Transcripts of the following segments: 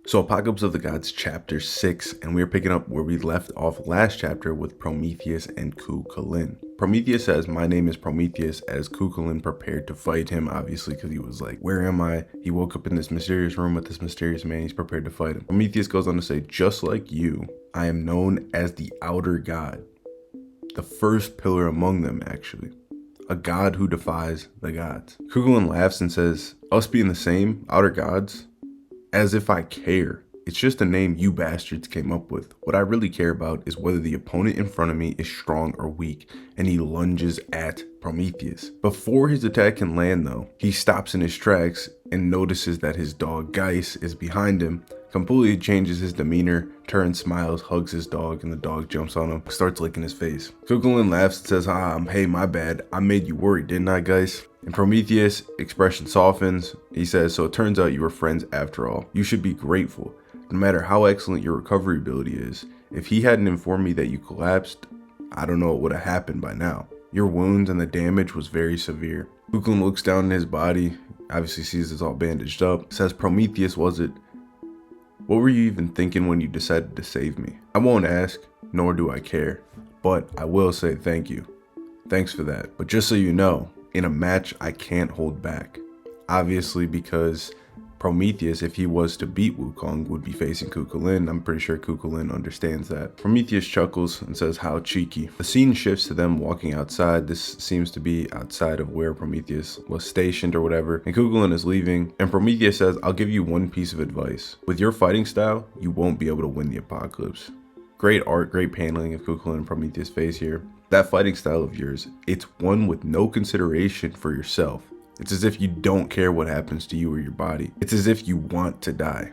So Apocalypse of the Gods chapter 6, and we are picking up where we left off last chapter with Prometheus and Cuchulainn. Prometheus says, "My name is Prometheus," as Cuchulainn prepared to fight him, obviously, because he was like, "Where am I?" He woke up in this mysterious room with this mysterious man. He's prepared to fight him. Prometheus goes on to say, "Just like you, I am known as the outer god, the first pillar among them, actually. A god who defies the gods." Cuchulainn laughs and says, "Us being the same, outer gods? As if I care. It's just a name you bastards came up with. What I really care about is whether the opponent in front of me is strong or weak," and he lunges at Prometheus. Before his attack can land though, he stops in his tracks and notices that his dog Geis is behind him, completely changes his demeanor, turns, smiles, hugs his dog, and the dog jumps on him, starts licking his face. Cuchulainn laughs and says, "Hey, my bad. I made you worry, didn't I, Geis?" And Prometheus' expression softens. He says, "So it turns out you were friends after all. You should be grateful. No matter how excellent your recovery ability is, if he hadn't informed me that you collapsed, I don't know what would have happened by now. Your wounds and the damage was very severe." Cuchulainn looks down in his body, obviously sees it's all bandaged up, says, "Prometheus, was it? What were you even thinking when you decided to save me? I won't ask, nor do I care, but I will say thank you. Thanks for that. But just so you know, in a match, I can't hold back." Obviously, because Prometheus, if he was to beat Wukong, would be facing Cuchulainn. I'm pretty sure Cuchulainn understands that. Prometheus chuckles and says, "How cheeky." The scene shifts to them walking outside. This seems to be outside of where Prometheus was stationed or whatever. And Cuchulainn is leaving. And Prometheus says, "I'll give you one piece of advice. With your fighting style, you won't be able to win the apocalypse." Great art, great paneling of Cuchulainn and Prometheus' face here. That fighting style of yours, it's one with no consideration for yourself. It's as if you don't care what happens to you or your body. It's as if you want to die,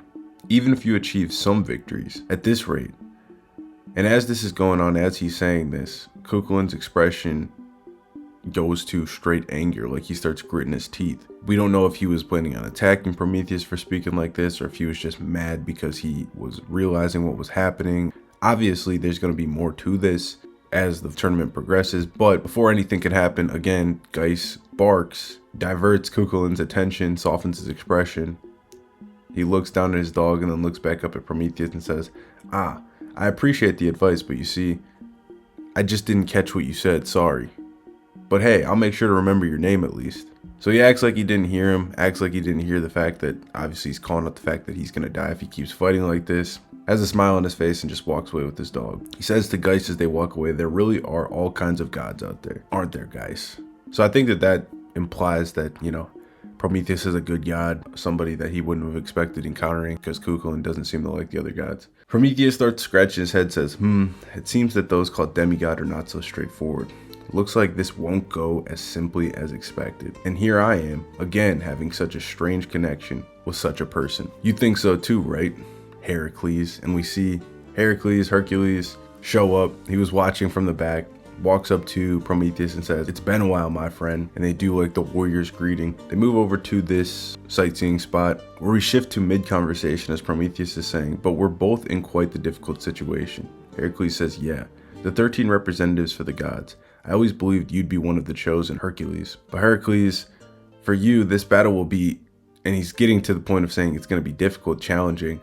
even if you achieve some victories at this rate. And as this is going on, as he's saying this, Cuchulainn's expression goes to straight anger, like he starts gritting his teeth. We don't know if he was planning on attacking Prometheus for speaking like this, or if he was just mad because he was realizing what was happening. Obviously, there's going to be more to this as the tournament progresses, but before anything can happen, again, Geis barks, diverts Cuchulainn's attention, softens his expression. He looks down at his dog and then looks back up at Prometheus and says, "I appreciate the advice, but you see, I just didn't catch what you said, sorry. But hey, I'll make sure to remember your name at least." So he acts like he didn't hear him, acts like he didn't hear the fact that obviously he's calling out the fact that he's gonna die if he keeps fighting like this, has a smile on his face, and just walks away with his dog. He says to Geis as they walk away, "There really are all kinds of gods out there, aren't there, Geis?" So I think that implies that, Prometheus is a good god, somebody that he wouldn't have expected encountering, because Cuchulainn doesn't seem to like the other gods. Prometheus starts scratching his head, says, "It seems that those called demigod are not so straightforward. Looks like this won't go as simply as expected. And here I am, again, having such a strange connection with such a person. You think so too, right, Heracles?" And we see Hercules show up. He was watching from the back, walks up to Prometheus and says, "It's been a while, my friend." And they do like the warrior's greeting. They move over to this sightseeing spot where we shift to mid-conversation as Prometheus is saying, "But we're both in quite the difficult situation." Heracles says, "Yeah, the 13 representatives for the gods. I always believed you'd be one of the chosen, Hercules. But Heracles, for you, this battle will be," and he's getting to the point of saying it's going to be difficult, challenging.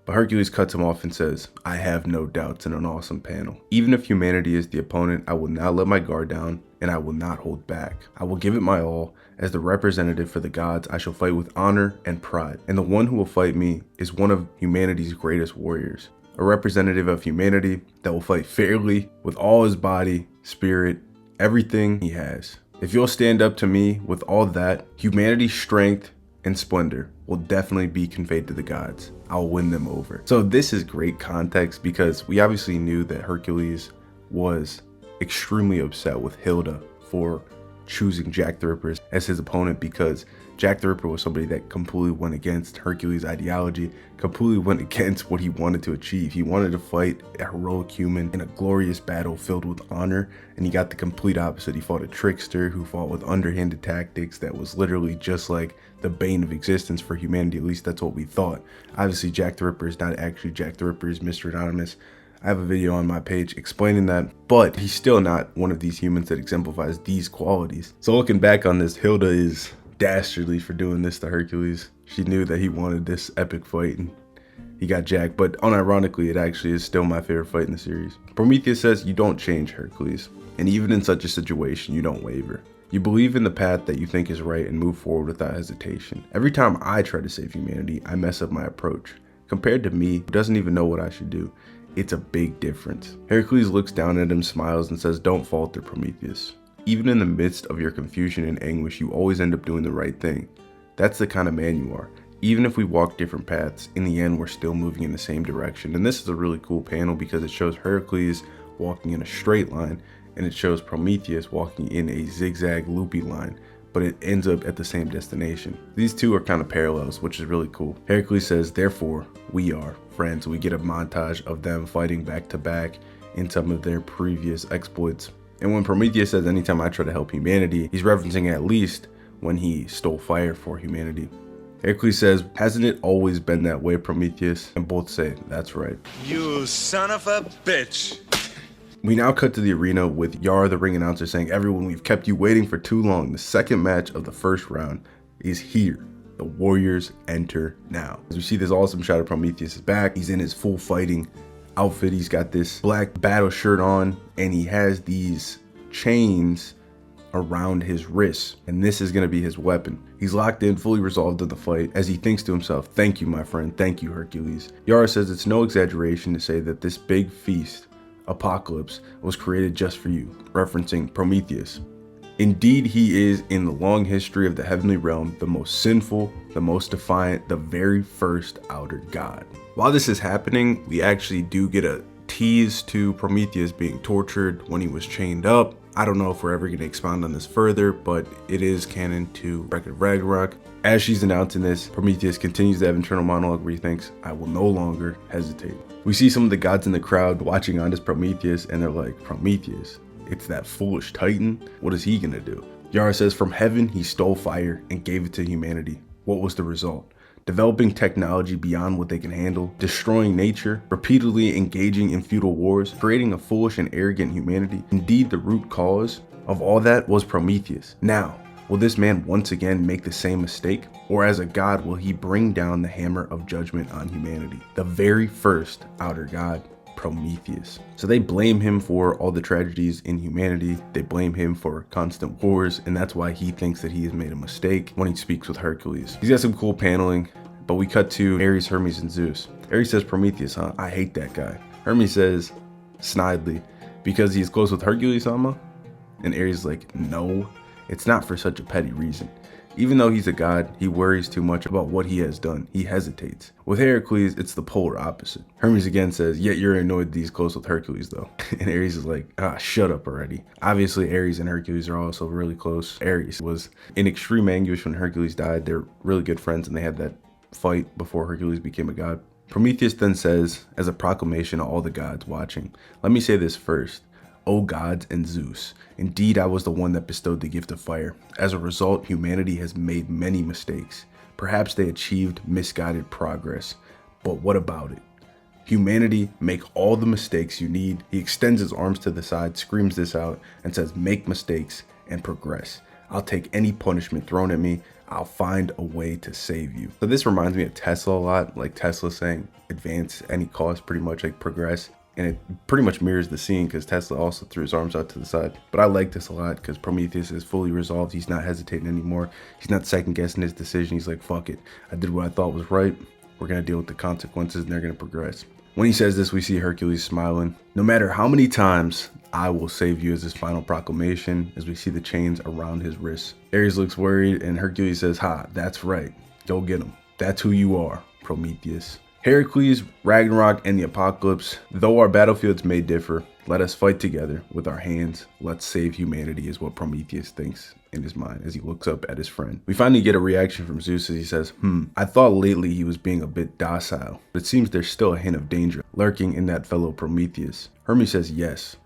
But Hercules cuts him off and says, "I have no doubts," in an awesome panel. "Even if humanity is the opponent, I will not let my guard down, and I will not hold back. I will give it my all. As the representative for the gods, I shall fight with honor and pride. And the one who will fight me is one of humanity's greatest warriors. A representative of humanity that will fight fairly with all his body, spirit, everything he has. If you'll stand up to me with all that, humanity's strength and splendor will definitely be conveyed to the gods. I'll win them over." So this is great context because we obviously knew that Hercules was extremely upset with Hilda for choosing Jack the Ripper as his opponent, because Jack the Ripper was somebody that completely went against Hercules' ideology, completely went against what he wanted to achieve. He wanted to fight a heroic human in a glorious battle filled with honor, and he got the complete opposite. He fought a trickster who fought with underhanded tactics that was literally just like the bane of existence for humanity. At least that's what we thought. Obviously, Jack the Ripper is not actually Jack the Ripper, is Mr. Anonymous. I have a video on my page explaining that, but he's still not one of these humans that exemplifies these qualities. So looking back on this, Hilda is dastardly for doing this to Hercules. She knew that he wanted this epic fight, and he got jacked, but unironically, it actually is still my favorite fight in the series. Prometheus says, you don't change, Hercules. And even in such a situation, you don't waver. You believe in the path that you think is right and move forward without hesitation. Every time I try to save humanity, I mess up my approach. Compared to me, who doesn't even know what I should do, it's a big difference. Hercules looks down at him, smiles, and says, don't falter, Prometheus. Even in the midst of your confusion and anguish, you always end up doing the right thing. That's the kind of man you are. Even if we walk different paths, in the end, we're still moving in the same direction. And this is a really cool panel because it shows Hercules walking in a straight line, and it shows Prometheus walking in a zigzag loopy line, but it ends up at the same destination. These two are kind of parallels, which is really cool. Hercules says, therefore, we are friends. We get a montage of them fighting back to back in some of their previous exploits. And when Prometheus says, anytime I try to help humanity, he's referencing at least when he stole fire for humanity. Hercules says, hasn't it always been that way, Prometheus? And both say, that's right. You son of a bitch. We now cut to the arena with Yara, the ring announcer, saying, everyone, we've kept you waiting for too long. The second match of the first round is here. The Warriors enter now. As we see this awesome shot of Prometheus' back, he's in his full fighting outfit. He's got this black battle shirt on, and he has these chains around his wrists, and this is going to be his weapon. He's locked in, fully resolved in the fight, as he thinks to himself, thank you, my friend. Thank you, Hercules. Yara says it's no exaggeration to say that this big feast, Apocalypse, was created just for you, referencing Prometheus. Indeed, he is, in the long history of the heavenly realm, the most sinful, the most defiant, the very first outer god. While this is happening, we actually do get a tease to Prometheus being tortured when he was chained up. I don't know if we're ever going to expound on this further, but it is canon to Ragnarok. As she's announcing this, Prometheus continues to have internal monologue where he thinks, I will no longer hesitate. We see some of the gods in the crowd watching on as Prometheus, and they're like, Prometheus, it's that foolish titan. What is he going to do? Yara says, from heaven, he stole fire and gave it to humanity. What was the result? Developing technology beyond what they can handle, destroying nature, repeatedly engaging in feudal wars, creating a foolish and arrogant humanity. Indeed, the root cause of all that was Prometheus. Now, will this man once again make the same mistake? Or as a god, will he bring down the hammer of judgment on humanity? The very first outer god, Prometheus. So they blame him for all the tragedies in humanity. They blame him for constant wars, and that's why he thinks that he has made a mistake when he speaks with Hercules. He's got some cool paneling, but we cut to Ares, Hermes, and Zeus. Ares says, Prometheus, huh? I hate that guy. Hermes says, snidely, because he's close with Hercules, Sama? And Ares is like, no, it's not for such a petty reason. Even though he's a god, he worries too much about what he has done. He hesitates. With Heracles, it's the polar opposite. Hermes again says, yet you're annoyed that he's close with Hercules though. And Ares is like, shut up already. Obviously, Ares and Hercules are also really close. Ares was in extreme anguish when Hercules died. They're really good friends, and they had that fight before Hercules became a god. Prometheus then says, as a proclamation to all the gods watching, let me say this first. O gods and Zeus, indeed I was the one that bestowed the gift of fire. As a result, humanity has made many mistakes. Perhaps they achieved misguided progress. But what about it? Humanity, make all the mistakes you need. He extends his arms to the side, screams this out, and says, make mistakes and progress. I'll take any punishment thrown at me. I'll find a way to save you. So this reminds me of Tesla a lot, like Tesla saying advance at any cost, pretty much like progress. And it pretty much mirrors the scene because Tesla also threw his arms out to the side. But I like this a lot because Prometheus is fully resolved. He's not hesitating anymore. He's not second guessing his decision. He's like, fuck it. I did what I thought was right. We're going to deal with the consequences and they're going to progress. When he says this, we see Hercules smiling. No matter how many times I will save you, as his final proclamation, as we see the chains around his wrists. Ares looks worried and Hercules says, ha, that's right. Go get him. That's who you are, Prometheus. Heracles, Ragnarok, and the Apocalypse. Though our battlefields may differ, let us fight together with our hands. Let's save humanity is what Prometheus thinks in his mind as he looks up at his friend. We finally get a reaction from Zeus as he says, I thought lately he was being a bit docile, but it seems there's still a hint of danger lurking in that fellow Prometheus. Hermes says yes.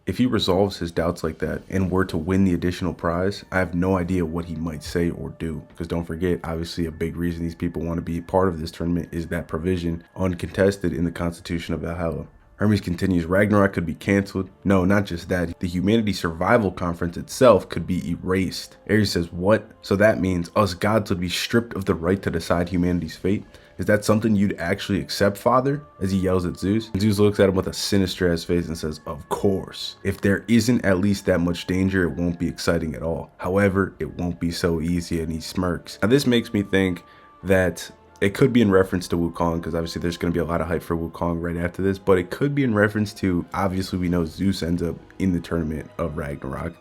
If he resolves his doubts like that and were to win the additional prize, I have no idea what he might say or do. Because don't forget, obviously a big reason these people want to be part of this tournament is that provision uncontested in the Constitution of Valhalla. Hermes continues, Ragnarok could be canceled. No, not just that. The Humanity Survival Conference itself could be erased. Ares says, what? So that means us gods would be stripped of the right to decide humanity's fate? Is that something you'd actually accept, Father? As he yells at Zeus. And Zeus looks at him with a sinister ass face and says, of course. If there isn't at least that much danger, it won't be exciting at all. However, it won't be so easy, and he smirks. Now this makes me think that it could be in reference to Wukong, because obviously there's going to be a lot of hype for Wukong right after this, but it could be in reference to, obviously we know Zeus ends up in the tournament of Ragnarok.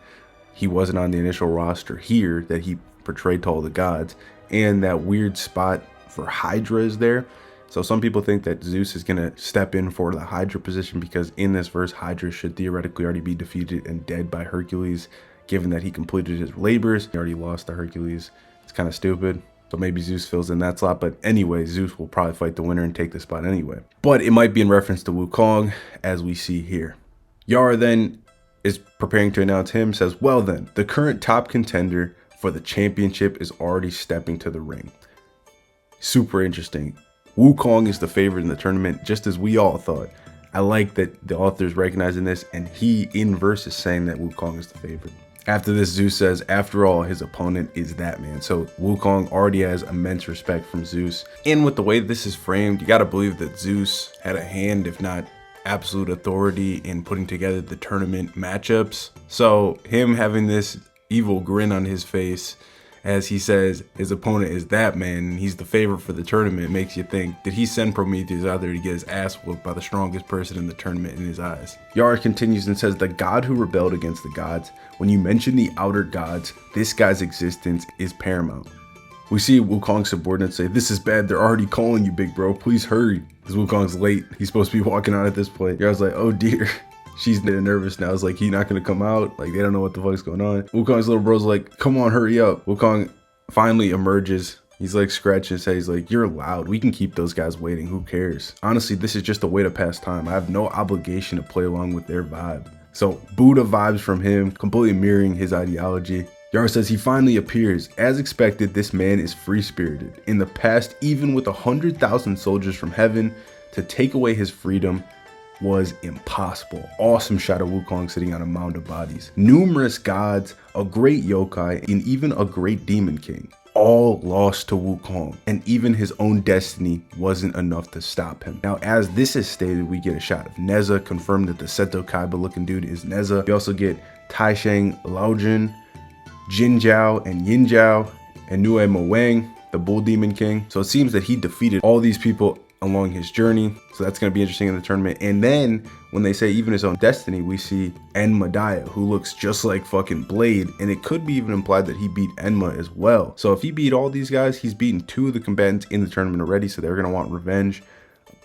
He wasn't on the initial roster here that he portrayed to all the gods, and that weird spot for Hydra is there. So some people think that Zeus is going to step in for the Hydra position, because in this verse Hydra should theoretically already be defeated and dead by Hercules, given that he completed his labors. He already lost to Hercules. It's kind of stupid. So maybe Zeus fills in that slot, but anyway, Zeus will probably fight the winner and take the spot anyway. But it might be in reference to Wukong, as we see here. Yara then is preparing to announce him, says, well then, the current top contender for the championship is already stepping to the ring. Super interesting. Wukong is the favorite in the tournament, just as we all thought. I like that the author is recognizing this, and he in verse is saying that Wukong is the favorite. After this, Zeus says, after all, his opponent is that man. So Wukong already has immense respect from Zeus. And with the way this is framed, you gotta believe that Zeus had a hand, if not absolute authority, in putting together the tournament matchups. So him having this evil grin on his face as he says his opponent is that man and he's the favorite for the tournament makes you think, did he send Prometheus out there to get his ass whooped by the strongest person in the tournament in his eyes? Yara continues and says, the god who rebelled against the gods, when you mention the outer gods, this guy's existence is paramount. We see Wukong's subordinates say, this is bad, they're already calling you, big bro, please hurry. Because Wukong's late, he's supposed to be walking out at this point. Yara's like, oh dear. She's getting nervous now. It's like, he not gonna come out. Like, they don't know what the fuck's going on. Wukong's little bro's like, come on, hurry up. Wukong finally emerges. He's like scratching his head. He's like, you're loud. We can keep those guys waiting. Who cares? Honestly, this is just a way to pass time. I have no obligation to play along with their vibe. So Buddha vibes from him, completely mirroring his ideology. Yara says he finally appears. As expected, this man is free-spirited. In the past, even with 100,000 soldiers from heaven to take away his freedom was impossible. Awesome shot of Wukong sitting on a mound of bodies. Numerous gods, a great yokai, and even a great demon king, all lost to Wukong, and even his own destiny wasn't enough to stop him. Now, as this is stated, we get a shot of Neza, confirmed that the Seto Kaiba looking dude is Neza. We also get Taisheng, Laojin, Jin Zhao, and Yin Zhao, and Nue Mo Wang, the Bull Demon King. So it seems that he defeated all these people along his journey, so that's going to be interesting in the tournament. And then when they say even his own destiny, we see Enma, who looks just like fucking Blade, and it could be even implied that he beat Enma as well. So if he beat all these guys, he's beaten 2 of the combatants in the tournament already, so they're going to want revenge.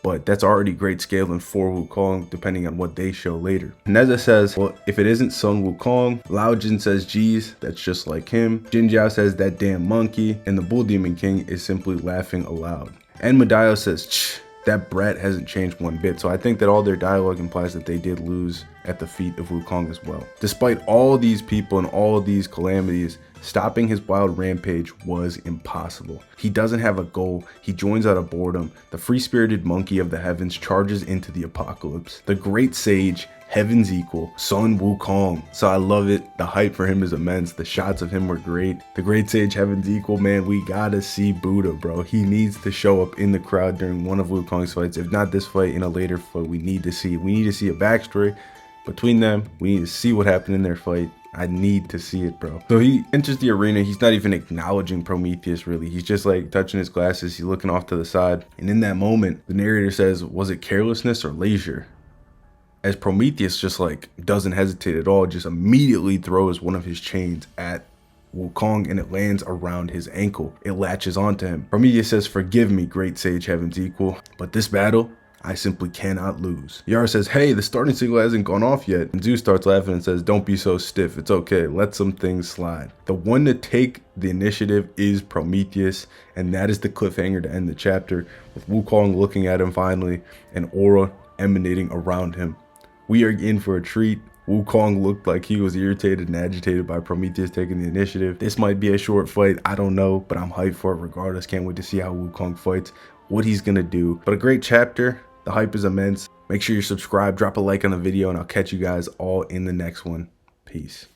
But that's already great scaling for Wukong, depending on what they show later. Neza says, well, if it isn't Sun Wukong. Lao Jin says, geez, that's just like him. Jin Zhao says, that damn monkey. And the Bull Demon King is simply laughing aloud. And Medeo says, Ch, that brat hasn't changed one bit. So I think that all their dialogue implies that they did lose at the feet of Wukong as well. Despite all these people and all of these calamities, stopping his wild rampage was impossible. He doesn't have a goal. He joins out of boredom. The free-spirited monkey of the heavens charges into the apocalypse. The great sage, heaven's equal, Sun Wukong. So I love it. The hype for him is immense. The shots of him were great. The great sage, heaven's equal, man, we gotta see Buddha, bro. He needs to show up in the crowd during one of Wukong's fights. If not this fight, in a later fight, we need to see a backstory between them. We need to see what happened in their fight. I need to see it, bro. So he enters the arena. He's not even acknowledging Prometheus, really. He's just like touching his glasses. He's looking off to the side. And in that moment, the narrator says, was it carelessness or leisure? As Prometheus just like doesn't hesitate at all, just immediately throws one of his chains at Wukong and it lands around his ankle. It latches onto him. Prometheus says, forgive me, great sage, heaven's equal, but this battle, I simply cannot lose. Yara says, hey, the starting signal hasn't gone off yet. And Zeus starts laughing and says, don't be so stiff. It's okay. Let some things slide. The one to take the initiative is Prometheus. And that is the cliffhanger to end the chapter, with Wukong looking at him finally, an aura emanating around him. We are in for a treat. Wukong looked like he was irritated and agitated by Prometheus taking the initiative. This might be a short fight. I don't know, but I'm hyped for it regardless. Can't wait to see how Wukong fights, what he's going to do. But a great chapter. The hype is immense. Make sure you subscribe, drop a like on the video, and I'll catch you guys all in the next one. Peace.